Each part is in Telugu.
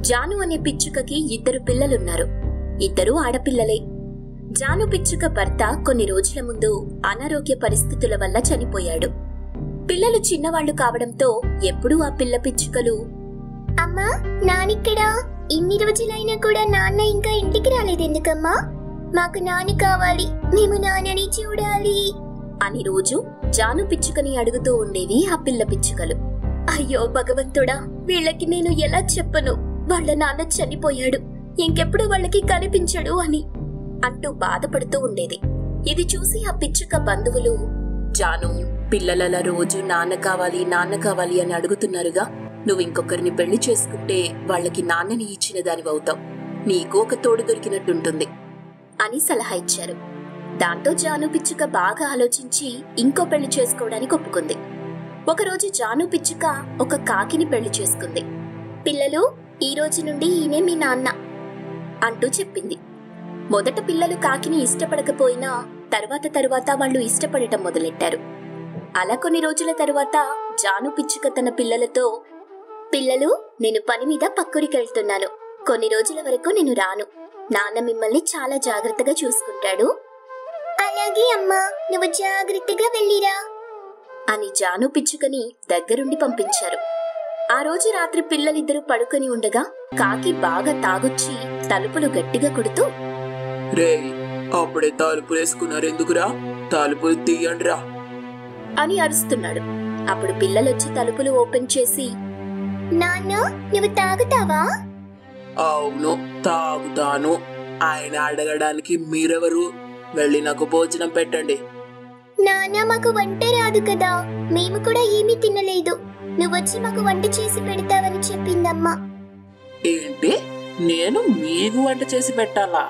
జాను అనే పిచ్చుకకి 2 పిల్లలున్నారు. 2 ఆడపిల్లలే. జాను పిచ్చుక భర్త కొన్ని రోజుల ముందు అనారోగ్య పరిస్థితుల వల్ల చనిపోయాడు. పిల్లలు చిన్నవాళ్లు కావడంతో ఎప్పుడూ ఆ పిల్ల పిచ్చుకలు, అమ్మా నానిక్కడా, ఇన్ని రోజులైనా కూడా నాన్న ఇంకా ఇంటికి రాలేదెందుకమ్మా? మాకు నాన్న కావాలి, మేము నాన్నని చూడాలి అని రోజు జాను పిచ్చుకని అడుగుతూ ఉండేవి ఆ పిల్ల పిచ్చుకలు. అయ్యో భగవంతుడా, వీళ్ళకి నేను ఎలా చెప్పను, వాళ్ళ నాన్న చనిపోయాడు, ఇంకెప్పుడు వాళ్ళకి కనిపించడు అని అంటూ బాధపడుతూ ఉండేది. ఇది చూసి ఆ పిచ్చుక బంధువులు, జాను, పిల్లలలా రోజు నాన్న కావాలి నాన్న కావాలి అని అడుగుతున్నారుగా, నువ్వు ఇంకొకరిని పెళ్లి చేసుకుంటే వాళ్ళకి నాన్నని ఇచ్చిన దానివవుతావు, నీకు ఒక తోడు దొరికినట్టుంటుంది అని సలహా ఇచ్చారు. దాంతో జాను పిచ్చుక బాగా ఆలోచించి ఇంకో పెళ్లి చేసుకోవడానికి ఒప్పుకుంది. ఒకరోజు జాను పిచ్చుక ఒక కాకిని పెళ్లి చేసుకుంది. పిల్లలు, ఈ రోజు నుండి ఈయనే మీ నాన్న అంటూ చెప్పింది. మొదట పిల్లలు కాకిని ఇష్టపడకపోయినా తరువాత వాళ్ళు ఇష్టపడటం మొదలెట్టారు. అలా కొన్ని రోజుల తరువాత జాను పిచ్చుక తన పిల్లలతో, పిల్లలు, నేను పని మీద పక్కూరికెళ్తున్నాను, కొన్ని రోజుల వరకు నేను రాను, నాన్న మిమ్మల్ని చాలా జాగ్రత్తగా చూసుకుంటాడు. అలాగే అమ్మా, నువ్వు జాగ్రత్తగా వెళ్ళిరా అని జాను పిచ్చుకని దగ్గరుండి పంపించారు. ఆ రోజు రాత్రి పిల్లలిద్దరూ పడుకొని ఉండగా కాకి బాగా తాగొచ్చి తలుపులు గట్టిగా కొడుతూ, రే, అప్పుడే తలుపులు వేసుకున్నారెందుకురా, తలుపులు తీయండిరా అని అరుస్తున్నాడు. అప్పుడు పిల్లలొచ్చి తలుపులు ఓపెన్ చేసి, నాన్న, నువ్వు తాగుతావా? అవును, తాగుతాను. ఆయన అడగడానికి మీరెవరు? వెళ్ళి నాకు భోజనం పెట్టండి. నాన్న, మాకు వంట రాదు కదా, మేము కూడా ఏమీ తినలేదు, నువ్వొచ్చి మాకు వంట చేసి పెడతావని చెప్పిందమ్మా. ఏంటి, నేను మీకు వంట చేసి పెట్టాలా?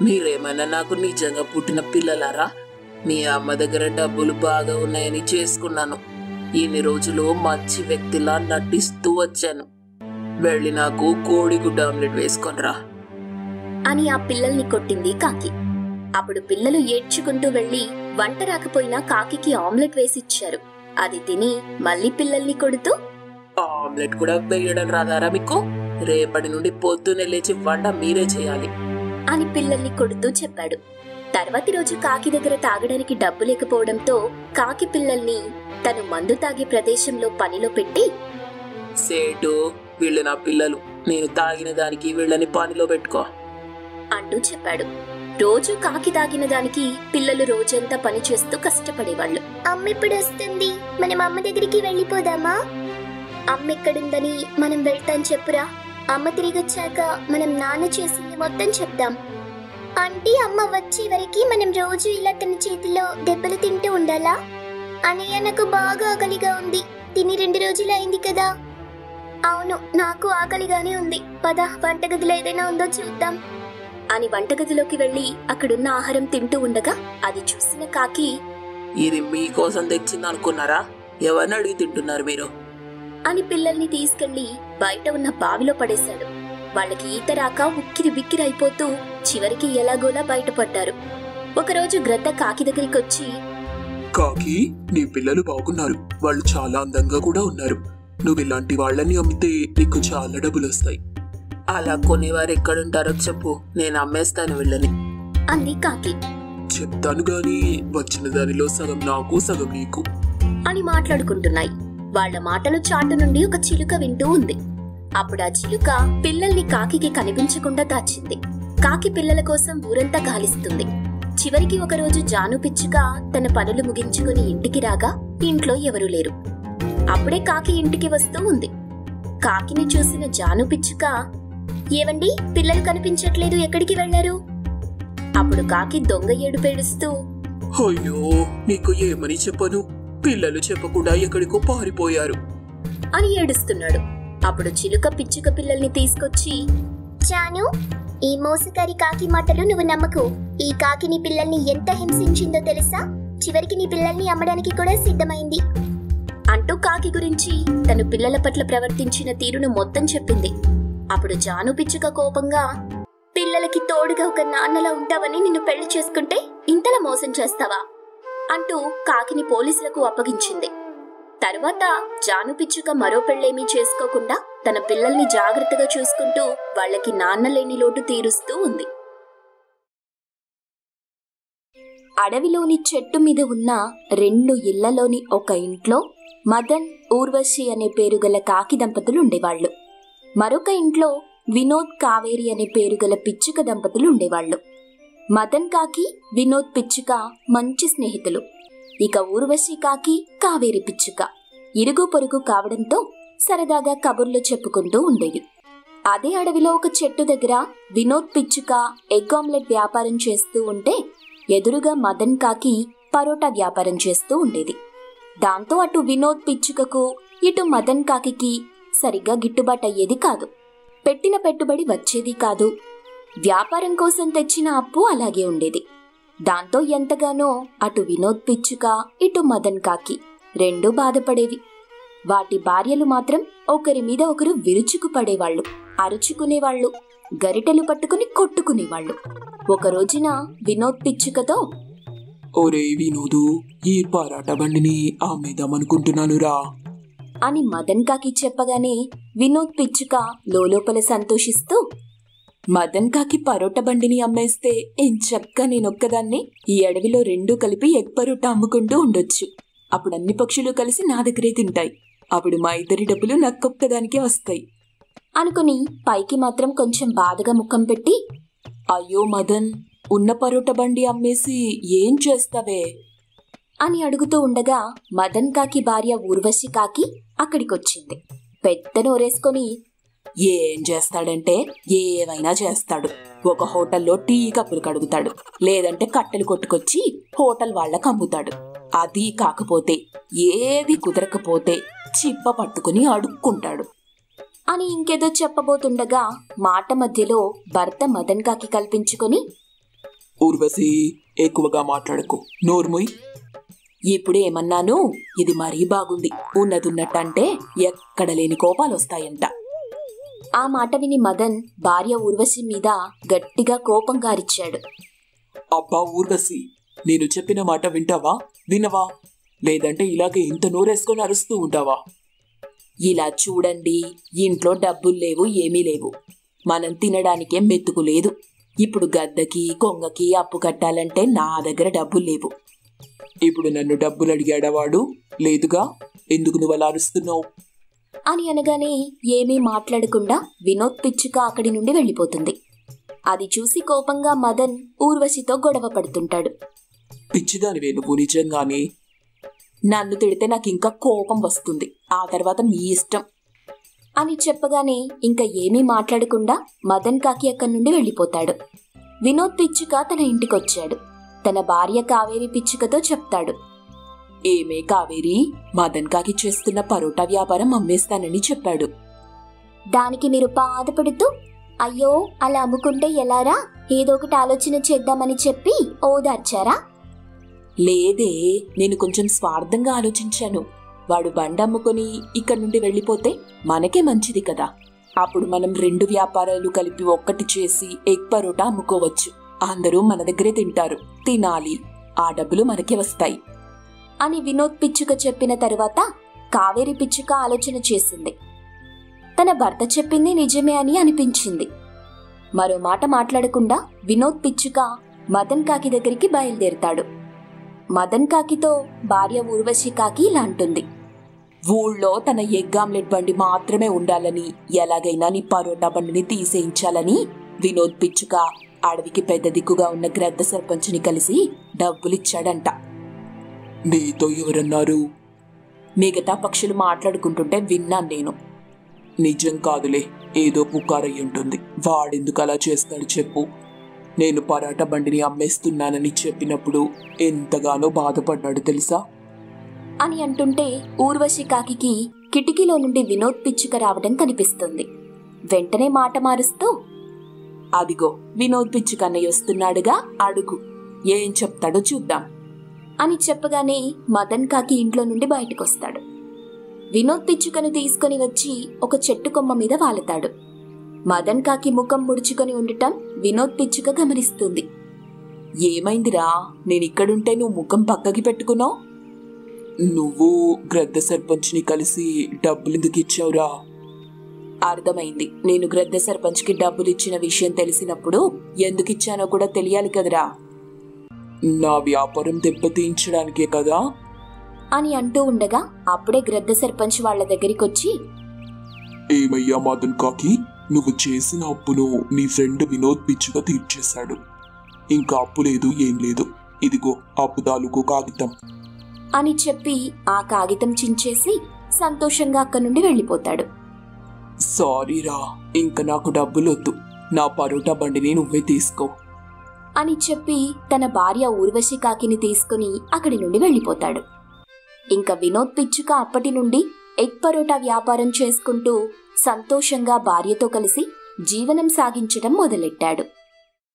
మీరేమన్నా నాకు నిజంగా పుట్టిన పిల్లలారా? మీ అమ్మ దగ్గర డబ్బులు బాగా ఉన్నాయని చేసుకున్నాను. ఇన్ని రోజులు మంచి వ్యక్తిలా నటిస్తూ వచ్చాను. వెళ్ళి నాకు కోడిగుడ్డ ఆమ్లెట్ వేసుకొనిరా అని ఆ పిల్లల్ని కొట్టింది కాకి. అప్పుడు పిల్లలు ఏడ్చుకుంటూ వెళ్లి వంట రాకపోయినా కాకికి ఆమ్లెట్ వేసిచ్చారు. అది తిని మళ్ళీ పిల్లల్ని కొడుతూ, ఆమ్లెట్ కూడా వేయడం రాదారా మీకు? రేపటి నుండి పొద్దున్నే లేచి వంట మీరే చేయాలి అని పిల్లల్ని కొడుతూ చెప్పాడు. తర్వాతి రోజు కాకి దగ్గర తాగడానికి డబ్బు లేకపోవడంతో కాకి పిల్లల్ని తను మందు తాగే ప్రదేశంలో పనిలో పెట్టి, సేటు, వీళ్ళు నా పిల్లలు, నేను తాగిన దానికి వీళ్ళని పనిలో పెట్టుకో అంటూ చెప్పాడు. రోజు కాకి తాగిన దానికి పిల్లలు రోజంతా పని చేస్తూ కష్టపడేవాళ్లు. అమ్మ ఇప్పుడు వస్తుంది, మనం అమ్మ దగ్గరికి వెళ్ళిపోదామా? అమ్మ ఎక్కడుందని మనం వెళ్తాం చెప్పురా. అమ్మ తిరిగొచ్చాక మనం నాన్న చేసింది మొత్తం చెప్దాం. అంటే అమ్మ వచ్చే వరకు మనం రోజు ఇలా తన చేతిలో దెబ్బలు తింటూ ఉండాలా? అన్నయ్య, నాకు బాగా ఆకలిగా ఉంది, తిని 2 రోజులు అయింది కదా. అవును, నాకు ఆకలిగానే ఉంది, పద వంటగదిలో ఏదైనా ఉందో చూద్దాం అని వంటగదిలోకి వెళ్లి అక్కడున్న ఆహారం తింటూ ఉండగా అది చూసిన కాకి, ఇది మీకోసం తెచ్చింది అనుకున్నారా? ఎవరిని అడిగి తింటున్నారు మీరు అని పిల్లల్ని తీసుకెళ్లి బయట ఉన్న బావిలో పడేశాడు. వాళ్ళకి ఈత రాక ఉక్కిరి బిక్కిరి అయిపోతూ చివరికి ఎలాగోలా బయటపడ్డారు. ఒకరోజు గ్రద్ద కాకి దగ్గరికి వచ్చి, కాకి, నీ పిల్లలు బాగున్నారు, వాళ్ళు చాలా అందంగా కూడా ఉన్నారు, నువ్వు ఇలాంటి వాళ్ళని అమ్మితే నీకు చాలా డబ్బులు వస్తాయి. అలా కొనేవారు ఎక్కడుంటారో చెప్పు, నేను అమ్మేస్తాను వీళ్ళని అంది కాకి. చెప్తాను గాని వచ్చిన దానిలో సగం నాకు సగం నీకు అని మాట్లాడుకుంటున్నాయి. వాళ్ల మాటలు చాటు నుండి ఒక చిలుక వింటూ ఉంది. అప్పుడు ఆ చిలుక పిల్లల్ని కాకికి కనిపించకుండా దాచింది. కాకి పిల్లల కోసం ఊరంతా గాలిస్తుంది. చివరికి ఒకరోజు జాను పిచ్చుక తన పనులు ముగించుకుని ఇంటికి రాగా ఇంట్లో ఎవరూ లేరు. అప్పుడే కాకి ఇంటికి వస్తూ ఉంది. కాకిని చూసిన జాను పిచ్చుక, ఏవండి, పిల్లలు కనిపించట్లేదు, ఎక్కడికి వెళ్లారు? అప్పుడు కాకి దొంగ ఏడుపేడుస్తూ, అయ్యో, నీకు ఏమని చెప్పను, పిల్లలు చెప్పకుండా ఎక్కడికో పారిపోయారు అని ఏడుస్తున్నాడు. అప్పుడు చిలుక పిచ్చుక పిల్లల్ని తీసుకొచ్చి, జాను, ఈ మోసకారి కాకి మాటలు నువ్వు నమ్మకు. ఈ కాకి నీ పిల్లల్ని ఎంత హింసించిందో తెలుసా? చివరికి నీ పిల్లల్ని అమ్మడానికి కూడా సిద్ధమైంది అంటూ కాకి గురించి తను పిల్లల పట్ల ప్రవర్తించిన తీరును మొత్తం చెప్పింది. అప్పుడు జాను పిచ్చుక కోపంగా, పిల్లలకి తోడుగా ఒక నాన్నలా ఉంటావని నిన్ను పెళ్లి చేసుకుంటే ఇంతలా మోసం చేస్తావా అంటూ కాకిని పోలీసులకు అప్పగించింది. తరువాత జాను పిచ్చుక మరో పెళ్లేమీ చేసుకోకుండా తన పిల్లల్ని జాగ్రత్తగా చూసుకుంటూ వాళ్ళకి నాన్న లేని లోటు తీరుస్తూ ఉంది. అడవిలోని చెట్టు మీద ఉన్న 2 ఇళ్లలోని ఒక ఇంట్లో మదన్, ఊర్వశి అనే పేరు గల కాకి దంపతులు ఉండేవాళ్లు. మరొక ఇంట్లో వినోద్, కావేరి అనే పేరు గల పిచ్చుక దంపతులు ఉండేవాళ్లు. మదన్ కాకి, వినోద్ పిచ్చుక మంచి స్నేహితులు. ఇక ఊర్వశి కాకి, కావేరి పిచ్చుక ఇరుగు పొరుగు కావడంతో సరదాగా కబుర్లు చెప్పుకుంటూ ఉండేవి. అదే అడవిలో ఒక చెట్టు దగ్గర వినోద్ పిచ్చుక ఎగ్ ఆమ్లెట్ వ్యాపారం చేస్తూ ఉంటే ఎదురుగా మదన్ కాకి పరోటా వ్యాపారం చేస్తూ ఉండేది. దాంతో అటు వినోద్ పిచ్చుకకు, ఇటు మదన్ కాకికి సరిగ్గా గిట్టుబాటు అయ్యేది కాదు. పెట్టిన పెట్టుబడి వచ్చేది కాదు. వ్యాపారం కోసం తెచ్చిన అప్పు అలాగే ఉండేది. దాంతో ఎంతగానో అటు వినోద్ పిచ్చుక, ఇటు మదన్ కాకి రెండూ బాధపడేవి. వాటి భార్యలు మాత్రం ఒకరి మీద ఒకరు విరుచుకు పడేవాళ్లు, అరుచుకునేవాళ్లు, గరిటెలు పట్టుకుని కొట్టుకునేవాళ్లు. ఒక రోజున వినోద్ పిచ్చుకతో, ఒరే వినోదు, ఈ పరాటా బండిని అమ్మేద్దామనుకుంటున్నానురా అని మదన్ కాకి చెప్పగానే వినోద్ పిచ్చుక లోపల సంతోషిస్తూ, మదన్ కాకి పరోటా బండిని అమ్మేస్తే ఎంచక్కా నేనొక్కదాన్ని ఈ అడవిలో 2 కలిపి ఎగ్ పరోటా అమ్ముకుంటూ ఉండొచ్చు. అప్పుడు అన్ని పక్షులు కలిసి నా దగ్గరే తింటాయి. అప్పుడు మా ఇద్దరి డబ్బులు నాకొక్కదానికే వస్తాయి అనుకుని పైకి మాత్రం కొంచెం బాధగా ముఖం పెట్టి, అయ్యో మదన్, ఉన్న పరోటా బండి అమ్మేసి ఏం చేస్తావే అని అడుగుతూ ఉండగా మదన్ కాకి భార్య ఊర్వశి కాకి అక్కడికొచ్చింది. పెద్ద నోరేసుకొని, ఏం చేస్తాడంటే ఏమైనా చేస్తాడు. ఒక హోటల్లో టీ కప్పులు కడుగుతాడు, లేదంటే కట్టెలు కొట్టుకొచ్చి హోటల్ వాళ్ళకు అమ్ముతాడు. అది కాకపోతే ఏది కుదరకపోతే చిప్ప పట్టుకుని అడుక్కుంటాడు అని ఇంకేదో చెప్పబోతుండగా మాట మధ్యలో భర్త మదన్ కాకి కల్పించుకొని, ఊర్వశి, ఎక్కువగా మాట్లాడకు, నోర్ముయ్. ఇప్పుడేమన్నాను? ఇది మరీ బాగుంది. ఉన్నదున్నట్టంటే ఎక్కడ లేని కోపాలొస్తాయంట. ఆ మాట విని మదన్ భార్య ఊర్వశి మీద గట్టిగా కోపంగా అరిచాడు. అబ్బా ఊర్వశి, నేను చెప్పిన మాట వింటావా, వినవా? లేదంటే ఇలాగే ఇంత నోరేసుకొని అరుస్తూ ఉంటావా? ఇలా చూడండి, ఇంట్లో డబ్బులు లేవు, ఏమీ లేవు. మనం తినడానికే మెతుకు లేదు. ఇప్పుడు గద్దకి, కొంగకి అప్పు కట్టాలంటే నా దగ్గర డబ్బులు లేవు. ఇప్పుడు నన్ను డబ్బులు అడిగాడా వాడు? లేదుగా, ఎందుకు నువ్వు అలా అరుస్తున్నావు అని అనగానే ఏమీ మాట్లాడకుండా వినోద్ పిచ్చుక అక్కడి నుండి వెళ్ళిపోతుంది. అది చూసి కోపంగా మదన్ ఊర్వశితో గొడవ పడుతుంటాడు. పిచ్చిదానివే నువ్వు నిజంగానే. నన్ను తిడితే నాకు ఇంకా కోపం వస్తుంది, ఆ తర్వాత మీ ఇష్టం అని చెప్పగానే ఇంకా ఏమీ మాట్లాడకుండా మదన్ కాకి అక్కడి నుండి వెళ్ళిపోతాడు. వినోద్ పిచ్చుక తన ఇంటికొచ్చాడు. తన భార్య కావేరి పిచ్చుకతో చెప్తాడు, ఏమే కావేరి, మదన్ కాకి చేస్తున్న పరోటా వ్యాపారం అమ్మేస్తానని చెప్పాడు. దానికి మీరు బాధపడుతూ, అయ్యో అలా అమ్ముకుంటే ఎలారా, ఏదో ఒకటి ఆలోచన చేద్దామని చెప్పి ఓదార్చారా? లేదే, నేను కొంచెం స్వార్థంగా ఆలోచించాను. వాడు బండి అమ్ముకొని ఇక్కడి నుండి వెళ్ళిపోతే మనకే మంచిది కదా. అప్పుడు మనం 2 వ్యాపారాలు కలిపి ఒక్కటి చేసి ఎగ్ పరోటా అమ్ముకోవచ్చు. అందరూ మన దగ్గరే తింటారు, తినాలి, ఆ డబ్బులు మనకే వస్తాయి అని వినోద్ పిచ్చుక చెప్పిన తరువాత కావేరి పిచ్చుక ఆలోచన చేసింది. తన భర్త చెప్పింది నిజమే అని అనిపించింది. మరో మాట మాట్లాడకుండా వినోద్ పిచ్చుక మదన్ కాకి దగ్గరికి బయలుదేరుతాడు. మదన్ కాకితో భార్య ఊర్వశి కాకి ఇలా అంటుంది, ఊళ్ళో తన ఎగ్ ఆమ్లెట్ బండి మాత్రమే ఉండాలని, ఎలాగైనా నీ పరోటా బండిని తీసేయించాలని వినోద్ పిచ్చుక అడవికి పెద్ద దిక్కుగా ఉన్న గ్రద్ద సర్పంచ్ని కలిసి డబ్బులిచ్చాడంట. నీతో ఎవరన్నారు? మిగతా పక్షులు మాట్లాడుకుంటుంటే విన్నాను నేను. నిజం కాదులే, ఏదో పుకారయ్యి ఉంటుంది. వాడెందుకు అలా చేస్తాడు చెప్పు? నేను పరాటా బండిని అమ్మేస్తున్నానని చెప్పినప్పుడు ఎంతగానో బాధపడ్డాడు తెలుసా అని అంటుంటే ఊర్వశి కాకి కిటికీలో నుండి వినోద్ పిచ్చుక రావడం కనిపిస్తుంది. వెంటనే మాట మారుస్తూ, అదిగో వినోద్ పిచ్చుకన్నయ్య వస్తున్నాడుగా, అడుగు, ఏం చెప్తాడో చూద్దాం అని చెప్పగానే మదన్ కాకి ఇంట్లో నుండి బయటకొస్తాడు. వినోద్ పిచ్చుకను తీసుకుని వచ్చి ఒక చెట్టు కొమ్మ మీద వాలతాడు. మదన్ కాకి ముఖం ముడుచుకొని ఉండటం వినోద్ పిచ్చుక గమనిస్తుంది. ఏమైందిరా, నేనిక్కడుంటే నువ్వు ముఖం పక్కకి పెట్టుకున్నావు? నువ్వు గ్రద్ద సర్పంచ్ని కలిసి డబ్బులెందుకు ఇచ్చావురా? అర్థమైంది. నేను గ్రద్ద సర్పంచ్కి డబ్బులిచ్చిన విషయం తెలిసినప్పుడు ఎందుకిచ్చానో కూడా తెలియాలి కదరా నా వ్యాపారం దెబ్బతీయించడానికే కదా అని అంటూ ఉండగా అప్పుడే గ్రద్ద సర్పంచ్ వాళ్ళ దగ్గరికొచ్చి, ఏమయ్యా మదన్ కాకి, నువ్వు చేసిన అప్పును నీ ఫ్రెండ్ వినోద్ పిచ్చుగా తీర్చేశాడు. ఇంకా అప్పు లేదు, ఏం లేదు. ఇదిగో అప్పు తాలూకు కాగితం అని చెప్పి ఆ కాగితం చించేసి సంతోషంగా అక్కడి నుండి వెళ్ళిపోతాడు. సారీరా, ఇంక నాకు డబ్బులొద్దు. నా పరోటా బండిని నువ్వే తీసుకో అని చెప్పి తన భార్య ఊర్వశి కాకిని తీసుకుని అక్కడి నుండి వెళ్ళిపోతాడు. ఇంకా వినోద్ పిచ్చుక అప్పటి నుండి ఎగ్ పరోటా వ్యాపారం చేసుకుంటూ సంతోషంగా భార్యతో కలిసి జీవనం సాగించడం మొదలెట్టాడు.